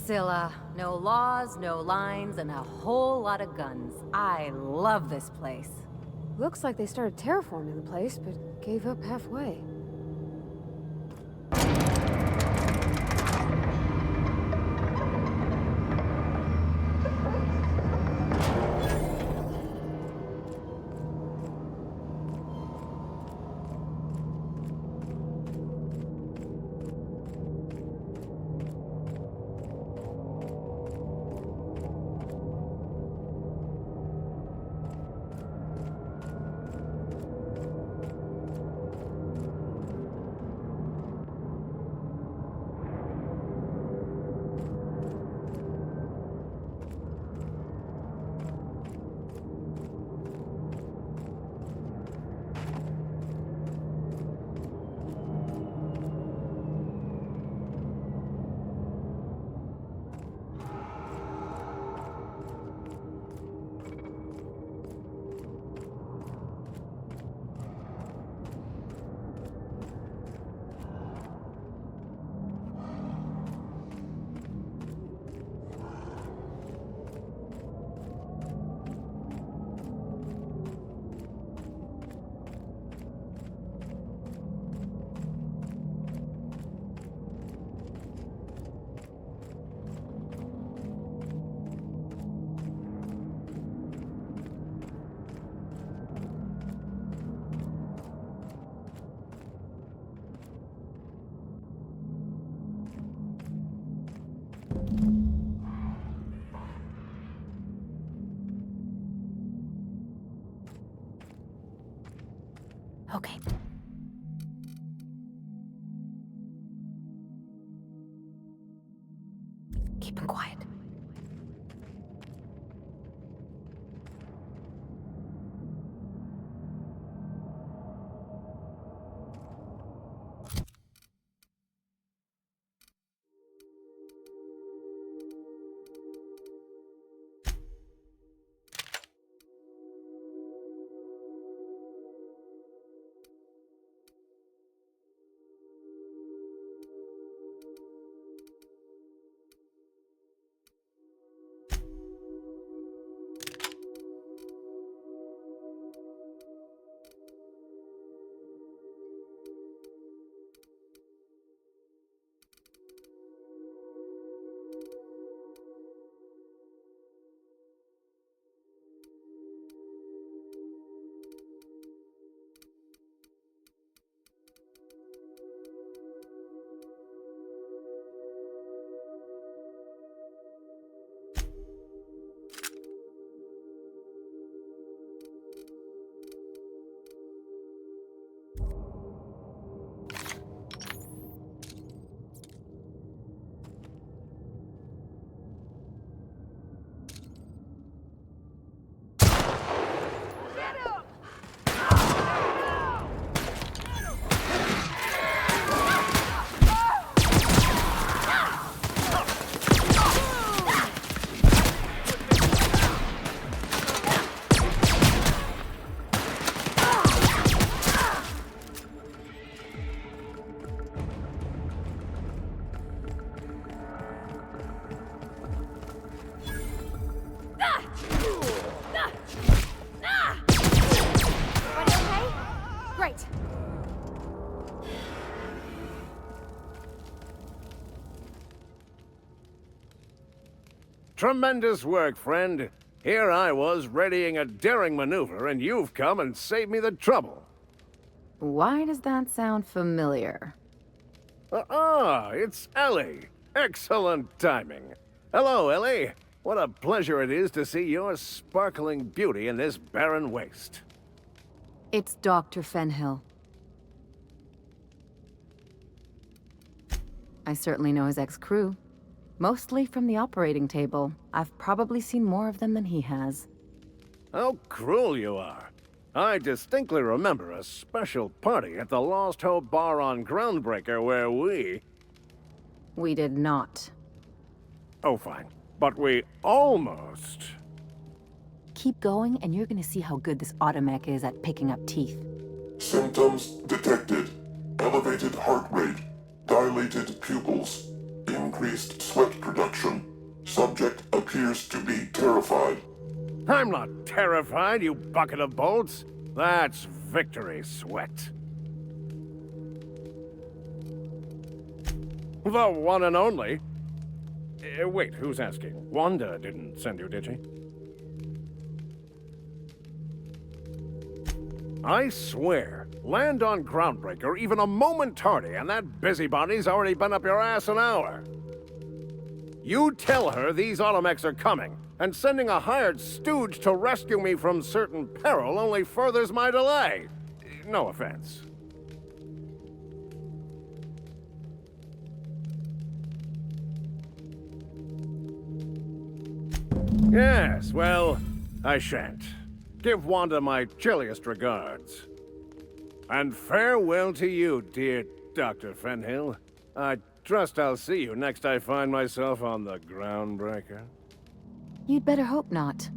Scylla. No laws, no lines, and a whole lot of guns. I love this place. Looks like they started terraforming the place, but gave up halfway. Okay. Keep him quiet. Tremendous work, friend. Here I was readying a daring maneuver, and you've come and saved me the trouble. Why does that sound familiar? It's Ellie. Excellent timing. Hello, Ellie. What a pleasure it is to see your sparkling beauty in this barren waste. It's Dr. Fenhill. I certainly know his ex-crew. Mostly from the operating table. I've probably seen more of them than he has. How cruel you are. I distinctly remember a special party at the Lost Hope Bar on Groundbreaker where we... We did not. Oh, fine. But we almost... Keep going, and you're gonna see how good this automech is at picking up teeth. Symptoms detected. Elevated heart rate. Dilated pupils. Increased sweat production. Subject appears to be terrified. I'm not terrified, you bucket of bolts. That's victory sweat. The one and only. Wait, who's asking? Wanda didn't send you, did she? I swear, land on Groundbreaker even a moment tardy, and that busybody's already been up your ass an hour. You tell her these automechs are coming, and sending a hired stooge to rescue me from certain peril only furthers my delay. No offense. Yes, well, I shan't. Give Wanda my chilliest regards. And farewell to you, dear Dr. Fenhill. I trust I'll see you next I find myself on the Groundbreaker. You'd better hope not.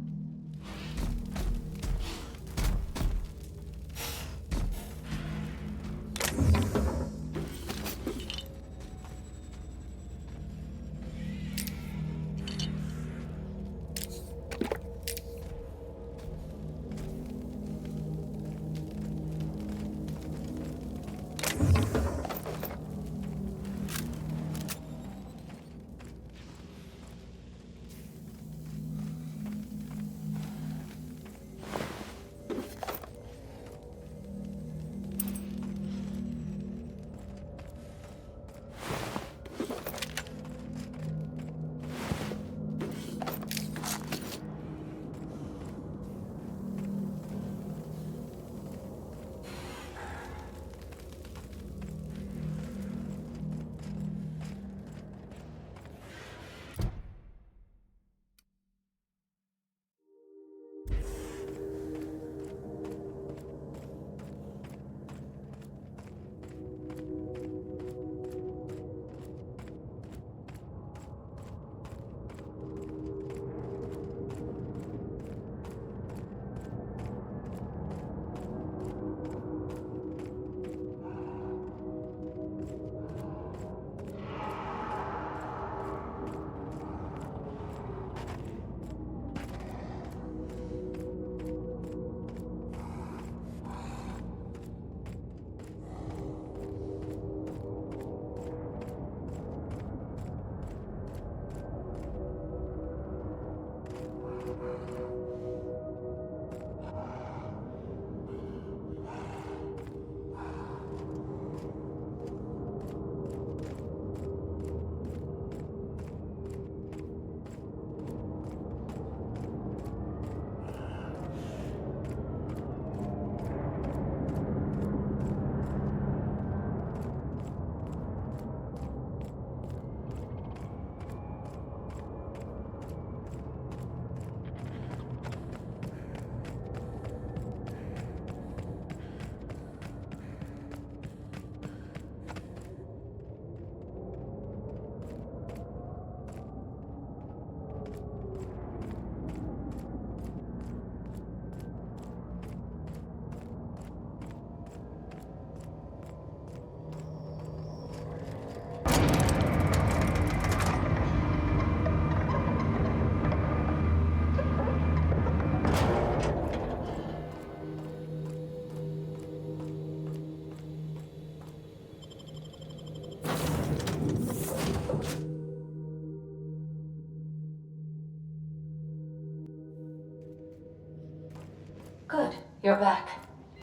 Good, you're back.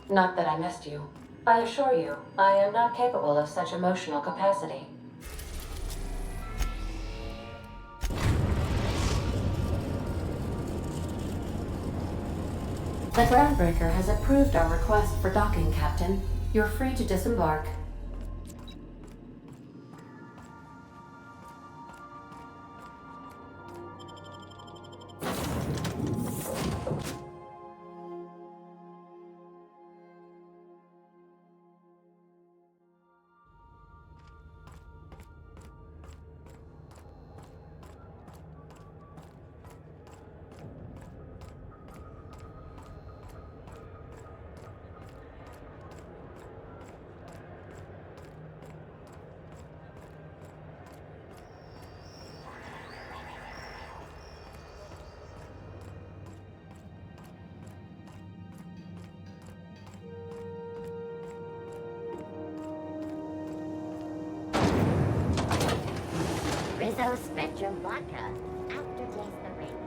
Not that I missed you. I assure you, I am not capable of such emotional capacity. The Groundbreaker has approved our request for docking, Captain. You're free to disembark. So spit your vodka. Aftertaste the ring.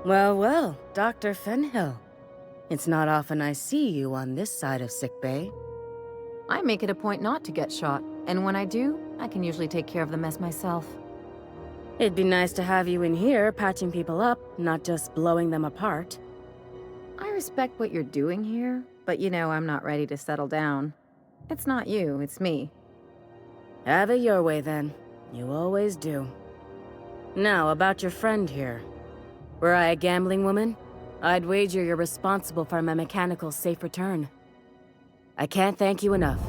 Well, well, Dr. Fenhill. It's not often I see you on this side of sickbay. I make it a point not to get shot, and when I do, I can usually take care of the mess myself. It'd be nice to have you in here patching people up, not just blowing them apart. I respect what you're doing here, but you know I'm not ready to settle down. It's not you, it's me. Have it your way then. You always do. Now, about your friend here. Were I a gambling woman, I'd wager you're responsible for my mechanical safe return. I can't thank you enough.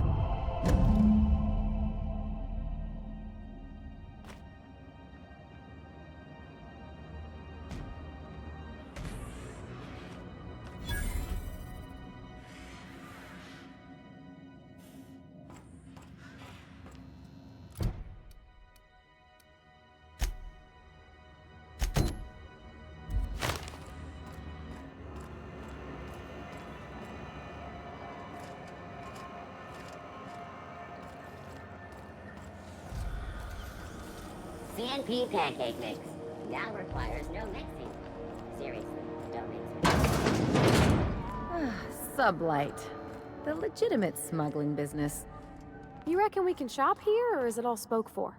CNP pancake mix. Now requires no mixing. Seriously, don't mix it. Sublight. The legitimate smuggling business. You reckon we can shop here, or is it all spoke for?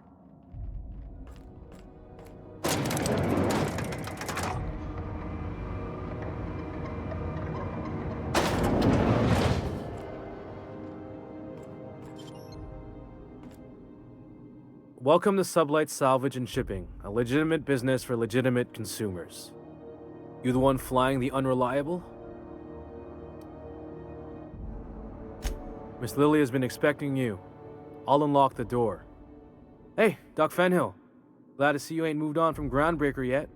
Welcome to Sublight Salvage and Shipping, a legitimate business for legitimate consumers. You the one flying the unreliable? Miss Lily has been expecting you. I'll unlock the door. Hey, Doc Fenhill. Glad to see you ain't moved on from Groundbreaker yet.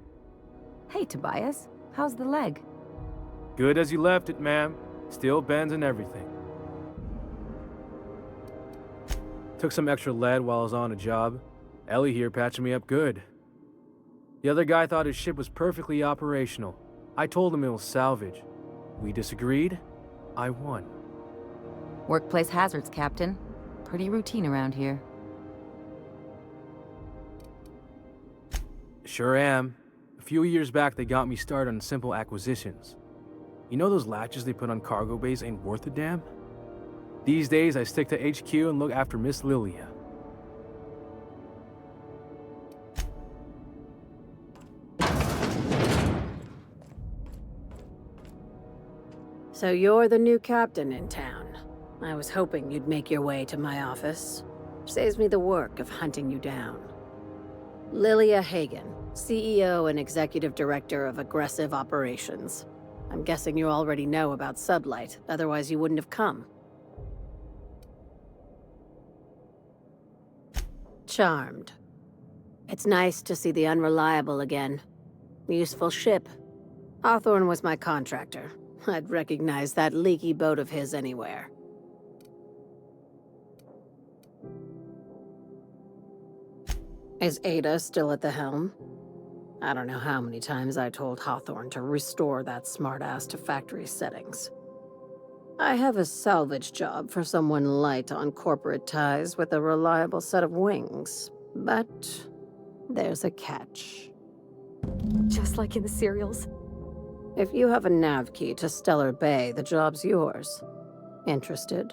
Hey, Tobias. How's the leg? Good as you left it, ma'am. Still bends and everything. Took some extra lead while I was on a job. Ellie here patching me up good. The other guy thought his ship was perfectly operational. I told him it was salvage. We disagreed. I won. Workplace hazards, Captain. Pretty routine around here. Sure am. A few years back, they got me started on simple acquisitions. You know those latches they put on cargo bays ain't worth a damn? These days, I stick to HQ and look after Miss Lilia. So you're the new captain in town. I was hoping you'd make your way to my office. Saves me the work of hunting you down. Lilia Hagen, CEO and Executive Director of Aggressive Operations. I'm guessing you already know about Sublight, otherwise you wouldn't have come. Charmed. It's nice to see the Unreliable again. Useful ship. Hawthorne was my contractor. I'd recognize that leaky boat of his anywhere. Is Ada still at the helm? I don't know how many times I told Hawthorne to restore that smartass to factory settings. I have a salvage job for someone light on corporate ties with a reliable set of wings, but there's a catch. Just like in the serials. If you have a nav key to Stellar Bay, the job's yours. Interested?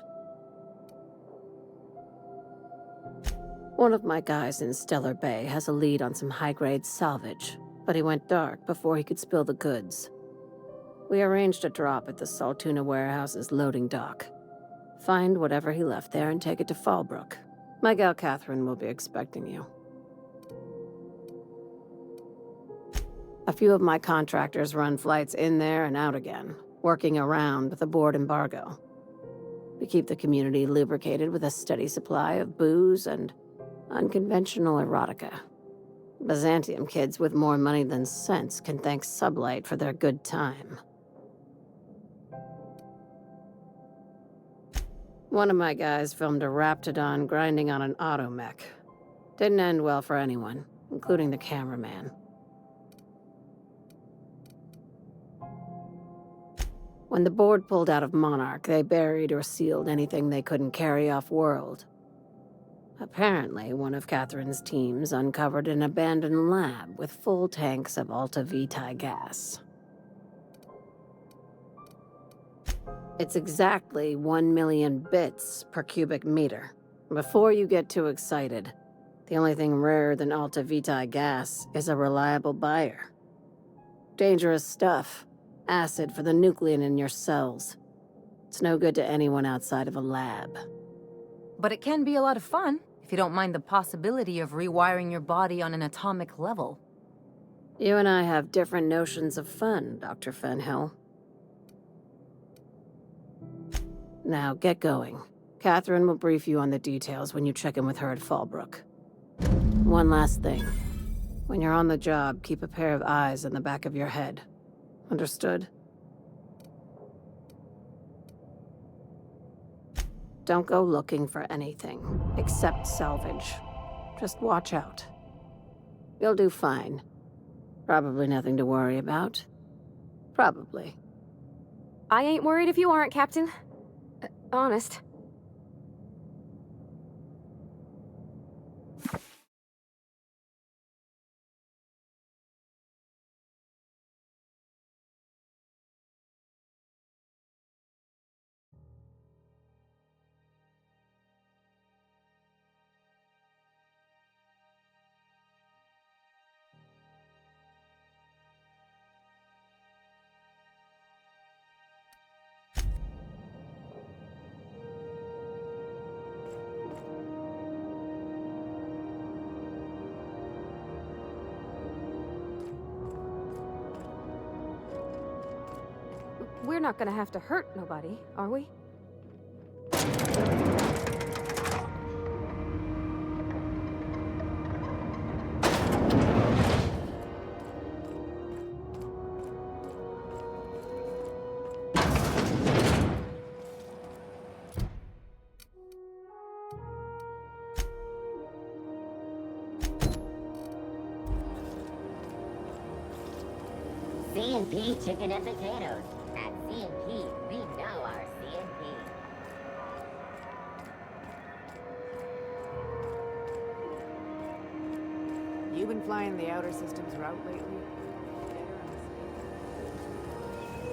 One of my guys in Stellar Bay has a lead on some high-grade salvage, but he went dark before he could spill the goods. We arranged a drop at the Saltuna warehouse's loading dock. Find whatever he left there and take it to Fallbrook. My gal Catherine will be expecting you. A few of my contractors run flights in there and out again, working around with the board embargo. We keep the community lubricated with a steady supply of booze and Unconventional erotica. Byzantium kids with more money than sense can thank Sublight for their good time. One of my guys filmed a raptidon grinding on an automech. Didn't end well for anyone, including the cameraman. When the board pulled out of Monarch, they buried or sealed anything they couldn't carry off-world. Apparently, one of Catherine's teams uncovered an abandoned lab with full tanks of Alta Vitae gas. It's exactly 1 million bits per cubic meter. Before you get too excited, the only thing rarer than Alta Vitae gas is a reliable buyer. Dangerous stuff. Acid for the nuclein in your cells. It's no good to anyone outside of a lab. But it can be a lot of fun, if you don't mind the possibility of rewiring your body on an atomic level. You and I have different notions of fun, Dr. Fenhill. Now, get going. Catherine will brief you on the details when you check in with her at Fallbrook. One last thing. When you're on the job, keep a pair of eyes in the back of your head. Understood? Don't go looking for anything, except salvage. Just watch out. You'll do fine. Probably nothing to worry about. Probably. I ain't worried if you aren't, Captain. Honest. We're not gonna have to hurt nobody, are we? C&P chicken and potatoes. At C&P, we know our C&P. You been flying the outer systems route lately?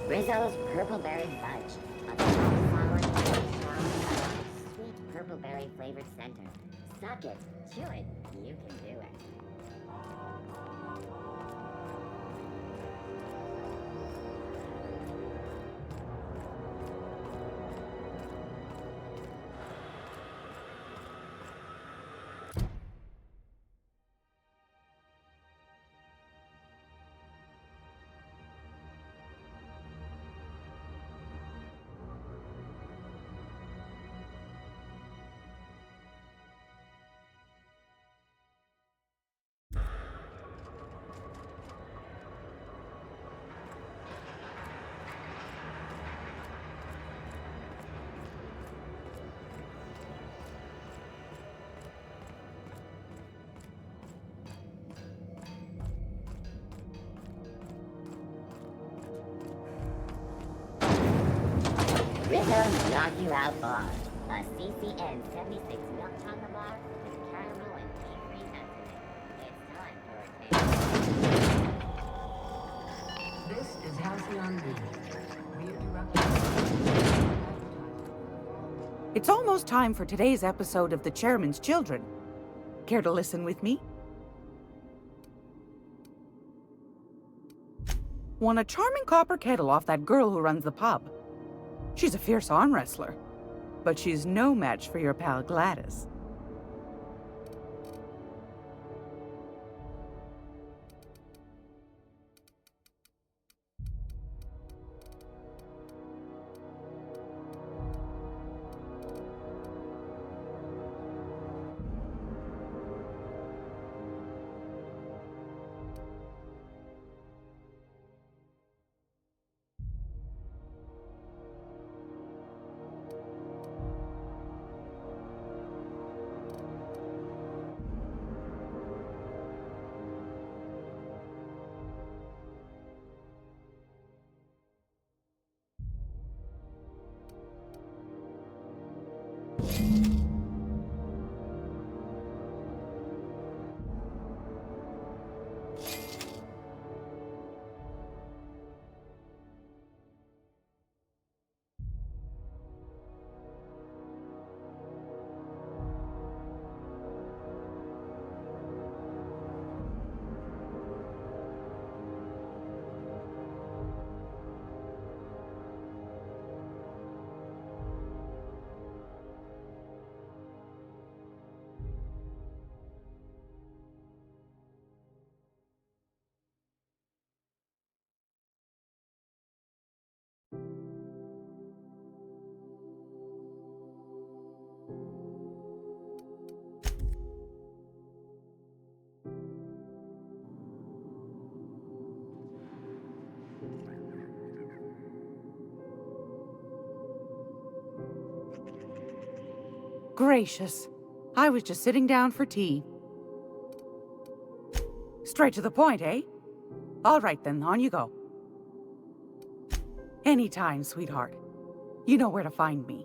Rizzo's purple-berry fudge. A flower, sweet purple-berry flavored center. Suck it, chew it, you can do it. Rizzo's Knock You Out Bar. A CCN 76 milk chocolate bar with caramel and tea-free nuts in it. It's time for a taste. This is Halcyon B. It's almost time for today's episode of The Chairman's Children. Care to listen with me? Won a charming copper kettle off that girl who runs the pub. She's a fierce arm wrestler, but she's no match for your pal Gladys. Gracious. I was just sitting down for tea. Straight to the point, eh? All right then, on you go. Anytime, sweetheart. You know where to find me.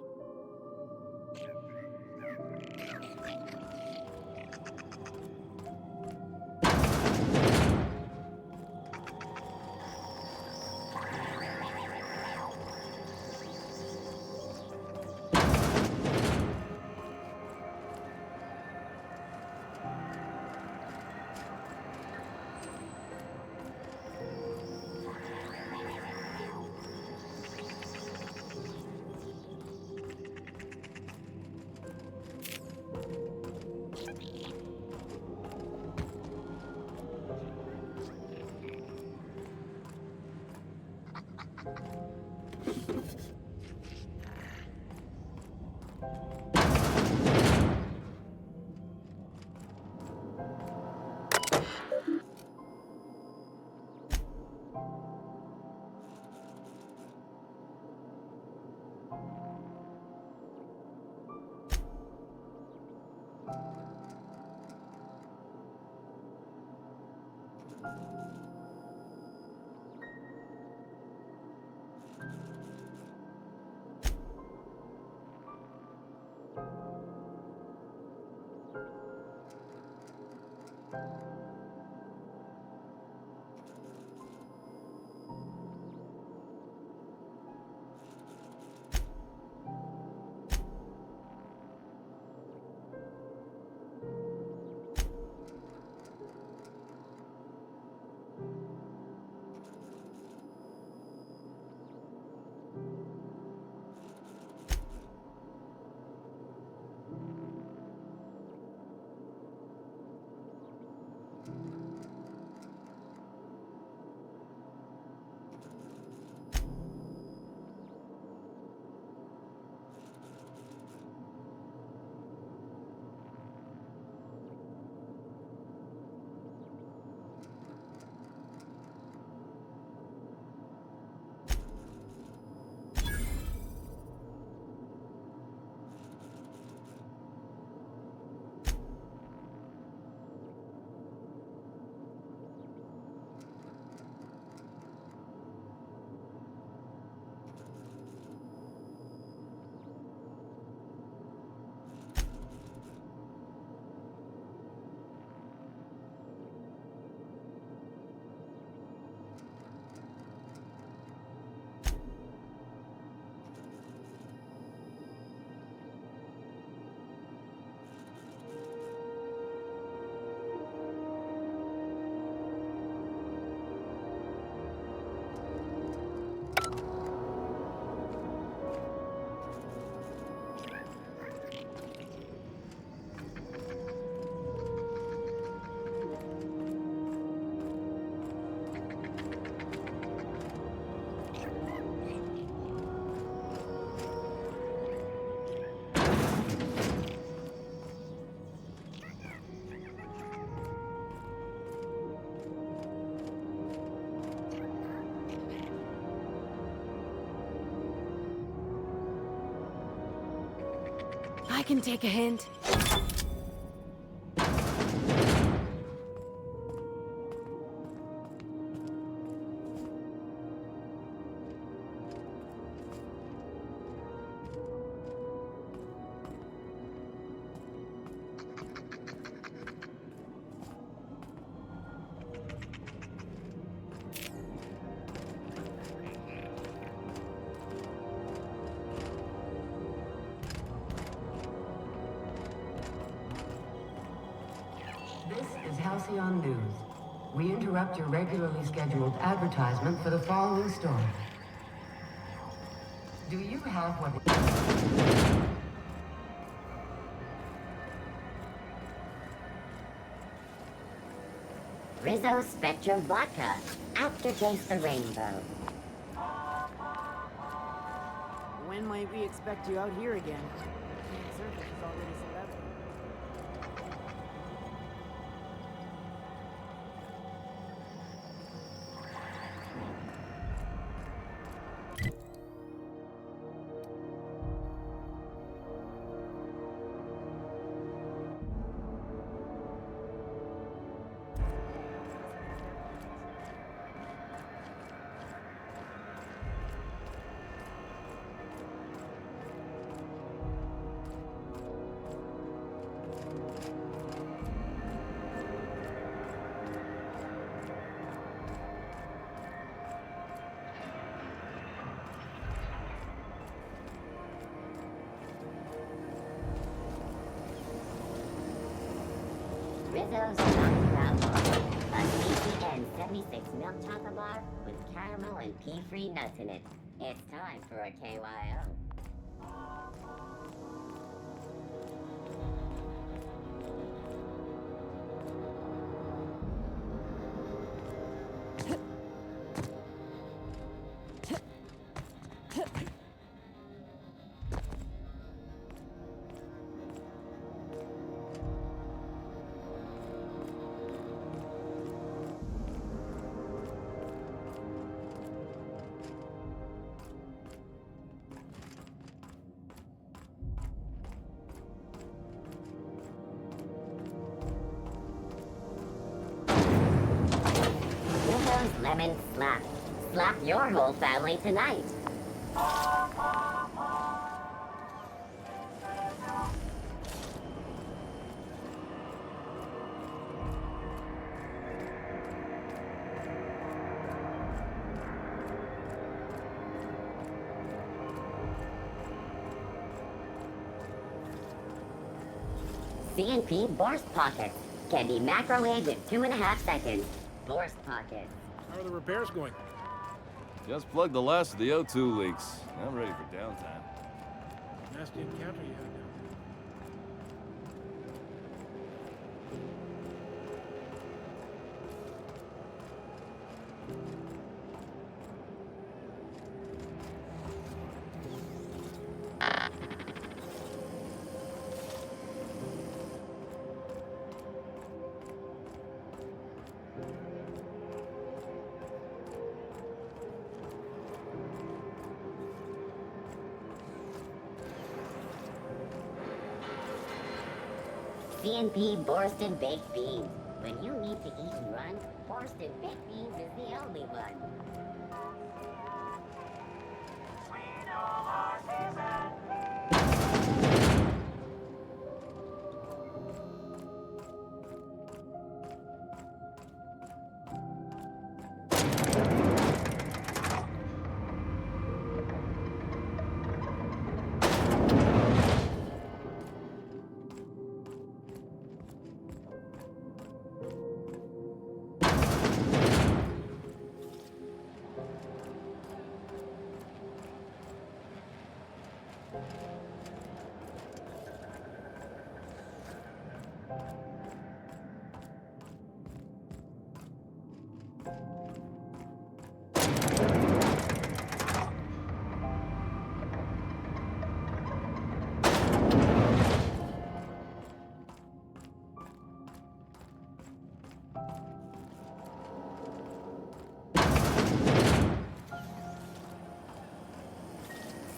I can take a hint. Halcyon News. We interrupt your regularly scheduled advertisement for the following story. Do you have what Rizzo Spectrum Vodka. Aftertaste the rainbow. When might we expect you out here again? The surface is already set up. Rizzo's Chocolate Brown Bar. A CCN 76 milk chocolate bar with caramel and pea-free nuts in it. It's time for a KYO. Rizzo's Lemon Slap. Slap your whole family tonight. CNP Burst Pockets can be microwaved in 2.5 seconds. Burst Pockets. How are the repairs going? Just plugged the last of the O2 leaks. I'm ready for downtime. Nasty encounter you had down CNP Borston Baked Beans. When you need to eat and run, Borston Baked Beans is the only one.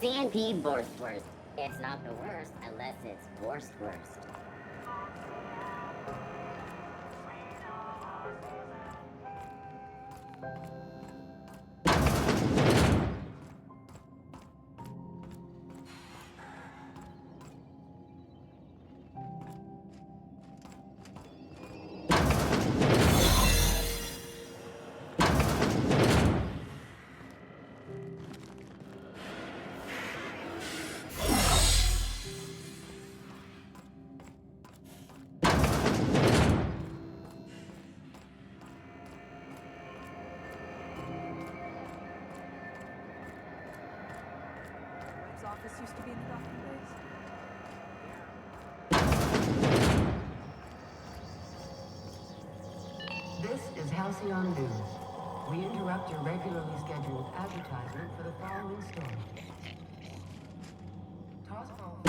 CNP Borstwurst. It's not the worst unless it's Borstwurst. used to be in the Gotham days? This is Halcyon News. We interrupt your regularly scheduled advertisement for the following story. Toss ball.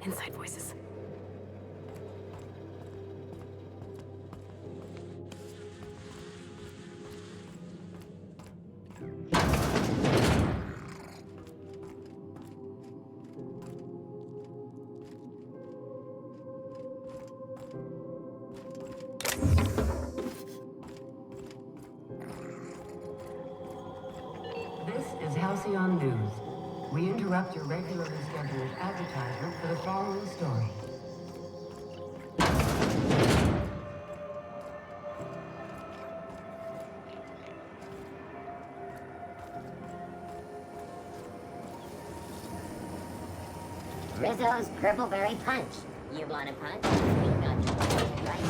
Inside voices. Halcyon News. We interrupt your regularly scheduled advertisement for the following story. Rizzo's Purpleberry Punch. You want a punch? We got you covered, right?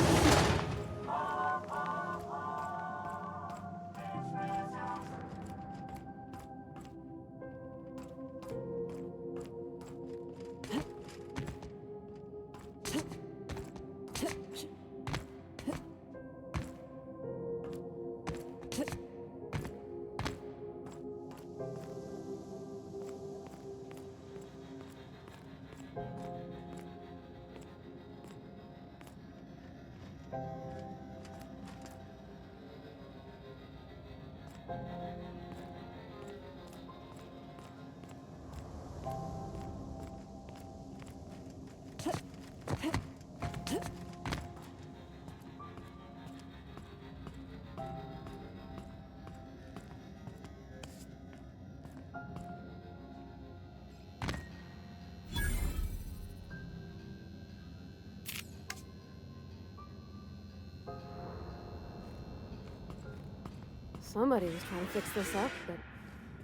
Somebody was trying to fix this up, but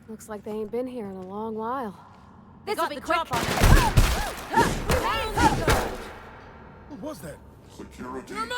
looks like they ain't been here in a long while. This'll be quick. What was that? Security initiated.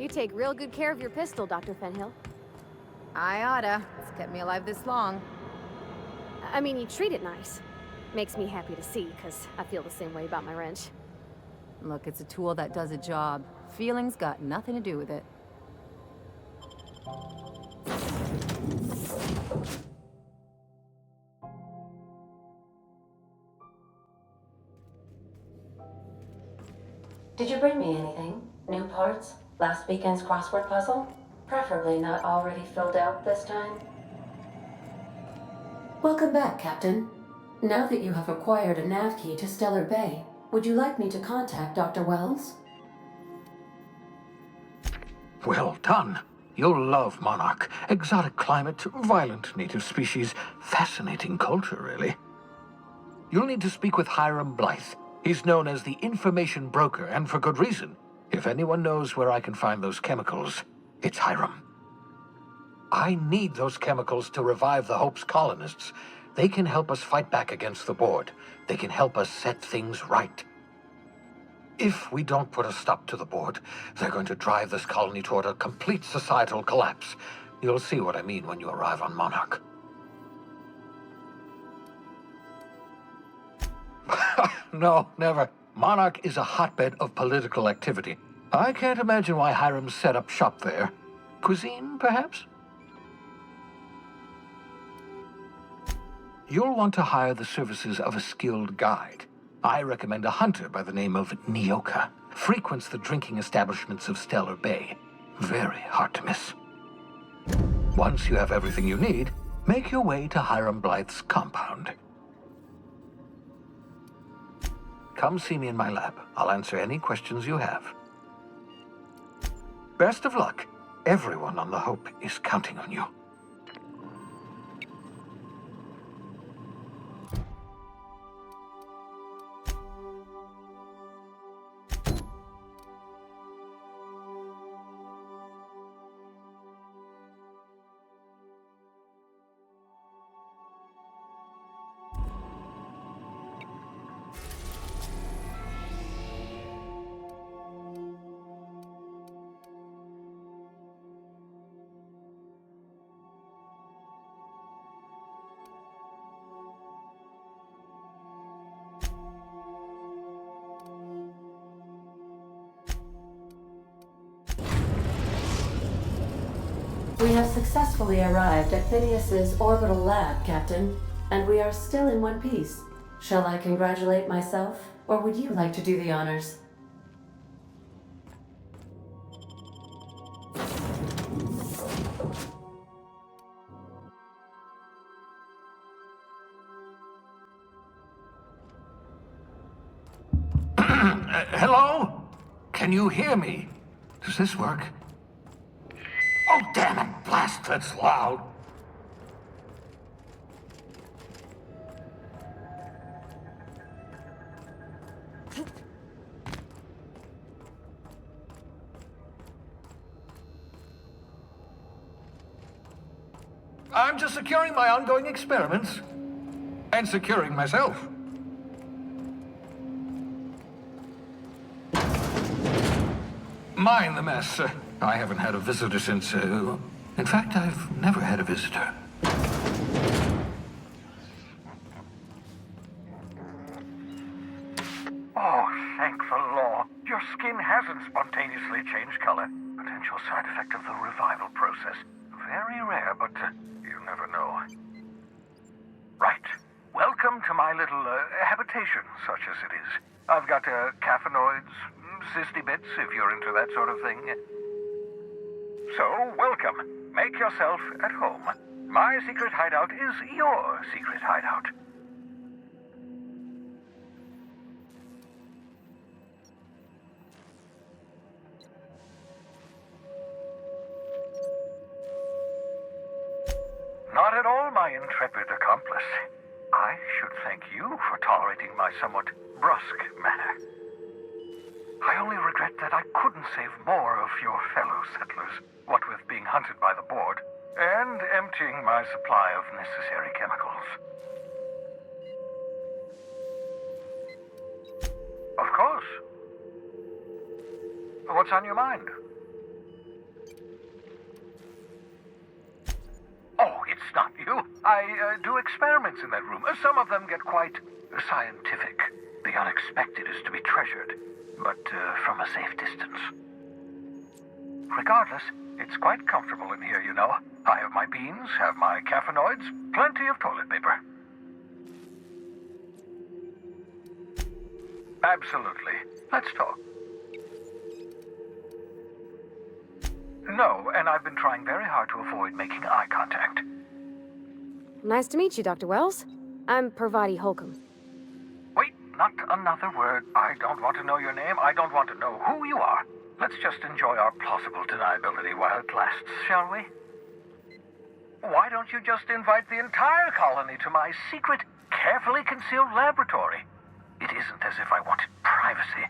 You take real good care of your pistol, Dr. Fenhill. I oughta. It's kept me alive this long. I mean, you treat it nice. Makes me happy to see, because I feel the same way about my wrench. Look, it's a tool that does a job. Feelings got nothing to do with it. Did you bring me anything? New parts? Last weekend's crossword puzzle? Preferably not already filled out this time. Welcome back, Captain. Now that you have acquired a nav key to Stellar Bay, would you like me to contact Dr. Wells? Well done. You'll love Monarch. Exotic climate, violent native species, fascinating culture, really. You'll need to speak with Hiram Blythe. He's known as the information broker, and for good reason. If anyone knows where I can find those chemicals, it's Hiram. I need those chemicals to revive the Hope's colonists. They can help us fight back against the Board. They can help us set things right. If we don't put a stop to the Board, they're going to drive this colony toward a complete societal collapse. You'll see what I mean when you arrive on Monarch. No, never. Monarch is a hotbed of political activity. I can't imagine why Hiram set up shop there. Cuisine, perhaps? You'll want to hire the services of a skilled guide. I recommend a hunter by the name of Nyoka. Frequents the drinking establishments of Stellar Bay. Very hard to miss. Once you have everything you need, make your way to Hiram Blythe's compound. Come see me in my lab. I'll answer any questions you have. Best of luck. Everyone on the Hope is counting on you. We have successfully arrived at Phineas's orbital lab, Captain, and we are still in one piece. Shall I congratulate myself, or would you like to do the honors? Hello? Can you hear me? Does this work? Oh, damn it! Blast, that's loud. I'm just securing my ongoing experiments. And securing myself. Mind the mess. I haven't had a visitor since, in fact, I've never had a visitor. Oh, thank the law. Your skin hasn't spontaneously changed color. Potential side effect of the revival process. Very rare, but you never know. Right. Welcome to my little habitation, such as it is. I've got caffeinoids, cysty bits, if you're into that sort of thing. So, welcome. Make yourself at home. My secret hideout is your secret hideout. Not at all, my intrepid accomplice. I should thank you for tolerating my somewhat brusque manner. I only regret that I couldn't save more of your fellow settlers, what with being hunted by the Board, and emptying my supply of necessary chemicals. Of course. What's on your mind? not you. I do experiments in that room. Some of them get quite scientific. The unexpected is to be treasured, but from a safe distance. Regardless, it's quite comfortable in here, you know. I have my beans, have my caffeinoids, plenty of toilet paper. Absolutely. Let's talk. No, and I've been trying very hard to avoid making eye contact. Nice to meet you, Dr. Wells. I'm Parvati Holcomb. Wait, not another word. I don't want to know your name. I don't want to know who you are. Let's just enjoy our plausible deniability while it lasts, shall we? Why don't you just invite the entire colony to my secret, carefully concealed laboratory? It isn't as if I wanted privacy.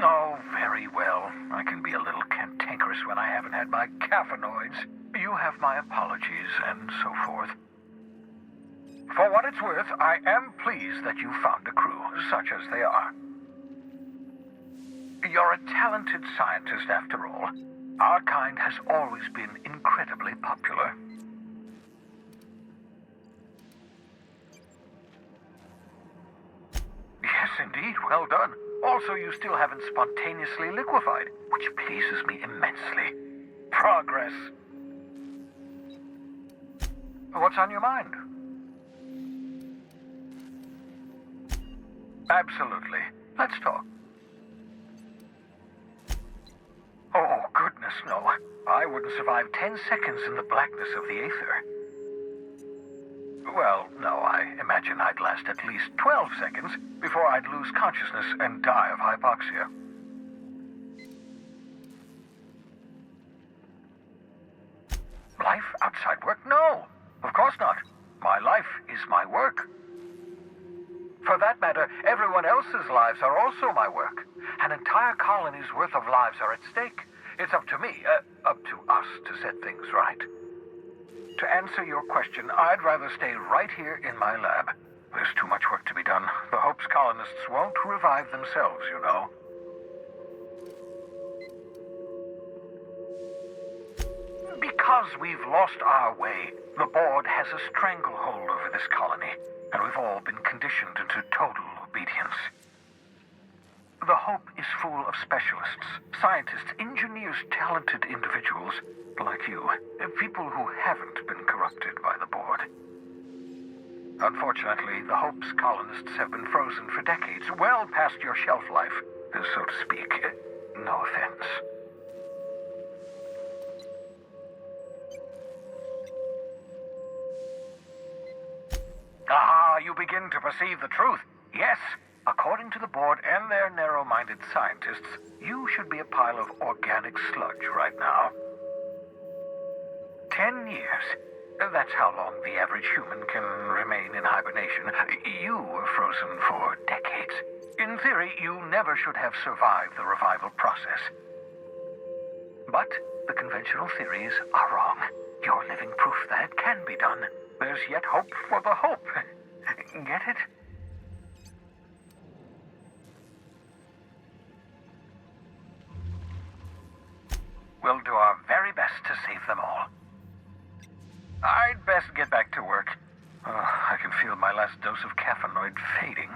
Oh, very well. I can be a little cantankerous when I haven't had my caffeinoids. You have my apologies, and so forth. For what it's worth, I am pleased that you found a crew, such as they are. You're a talented scientist, after all. Our kind has always been incredibly popular. Yes, indeed. Well done. Also, you still haven't spontaneously liquefied, which pleases me immensely. Progress. What's on your mind? Absolutely. Let's talk. Oh, goodness, no. I wouldn't survive 10 seconds in the blackness of the aether. Well, no, I imagine I'd last at least 12 seconds before I'd lose consciousness and die of hypoxia. Life outside work? No, of course not. My life is my work. For that matter, everyone else's lives are also my work. An entire colony's worth of lives are at stake. It's up to me, up to us to set things right. To answer your question, I'd rather stay right here in my lab. There's too much work to be done. The Hope's colonists won't revive themselves, you know. Because we've lost our way, the board has a stranglehold over this colony, and we've all been conditioned into total obedience. The Hope is full of specialists, scientists, engineers, talented individuals like you, people who haven't been corrupted by the board. Unfortunately, the Hope's colonists have been frozen for decades, well past your shelf life, so to speak. No offense. Ah, you begin to perceive the truth. Yes, according to the board and their narrow-minded scientists, you should be a pile of organic sludge right now. 10 years. That's how long the average human can remain in hibernation. You were frozen for decades. In theory, you never should have survived the revival process. But the conventional theories are wrong. You're living proof that it can be done. There's yet hope for the Hope. Get it? We'll do our very best to save them all. I'd best get back to work. I can feel my last dose of caffeinoid fading.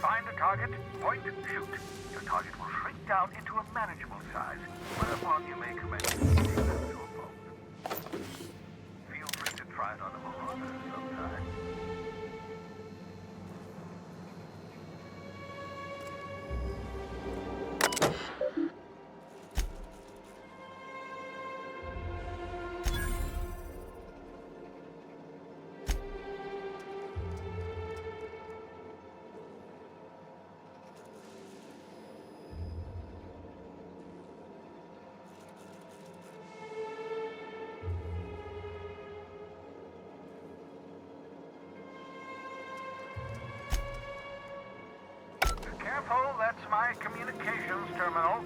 Find a target, point, shoot. Your target will shrink down into a manageable size, whereupon you may commence shooting them to a foe. Feel free to try it on a marauder sometime. Careful, that's my communications terminal.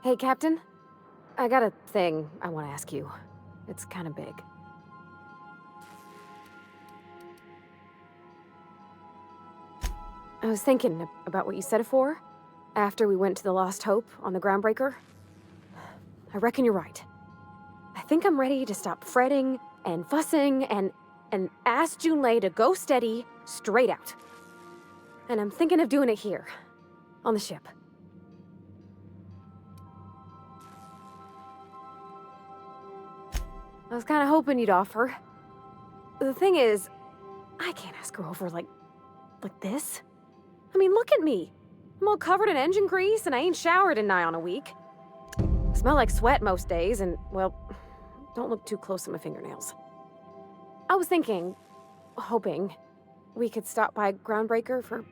Hey, Captain. I got a thing I want to ask you. It's kind of big. I was thinking about what you said before, after we went to the Lost Hope on the Groundbreaker. I reckon you're right. I think I'm ready to stop fretting and fussing and ask Junlei to go steady, straight out. And I'm thinking of doing it here, on the ship. I was kind of hoping you'd offer. The thing is, I can't ask her over like this. I mean, look at me. I'm all covered in engine grease and I ain't showered in nigh on a week. I smell like sweat most days and, well, don't look too close at my fingernails. I was thinking, hoping, we could stop by Groundbreaker for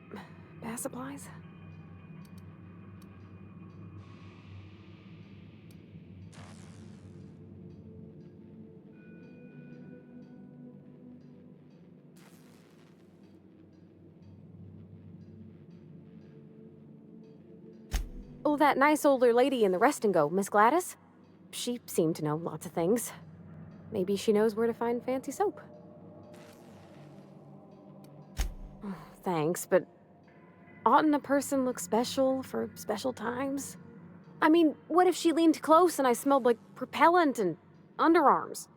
bath supplies. Oh, that nice older lady in the rest and go, Miss Gladys? She seemed to know lots of things. Maybe she knows where to find fancy soap. Oh, thanks, but oughtn't a person look special for special times? I mean, what if she leaned close and I smelled like propellant and underarms?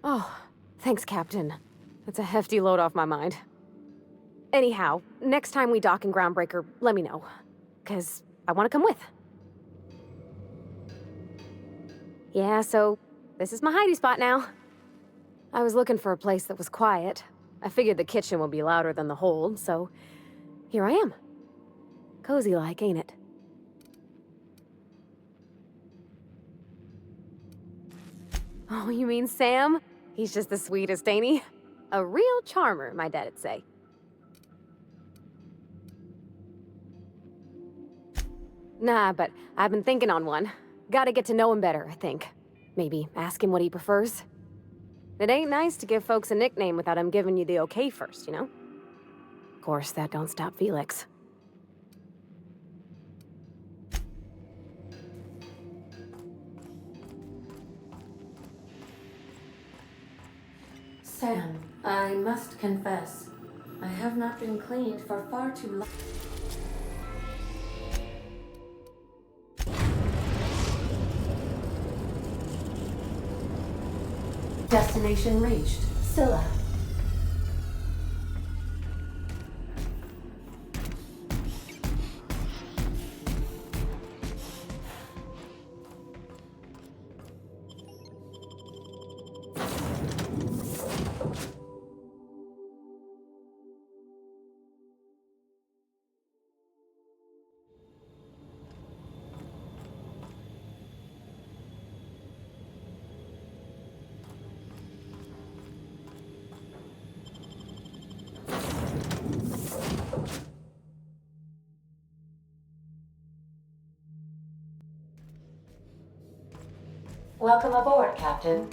Oh, thanks, Captain. That's a hefty load off my mind. Anyhow, next time we dock in Groundbreaker, let me know. 'Cause I want to come with. Yeah, so this is my hidey spot now. I was looking for a place that was quiet. I figured the kitchen would be louder than the hold, so here I am. Cozy like, ain't it? Oh, you mean Sam? He's just the sweetest, ain't he? A real charmer, my dad'd say. Nah, but I've been thinking on one. Gotta get to know him better, I think. Maybe ask him what he prefers. It ain't nice to give folks a nickname without him giving you the okay first, you know? Of course, that don't stop Felix. Sam, I must confess, I have not been cleaned for far too long. Destination reached. Scylla. Welcome aboard, Captain.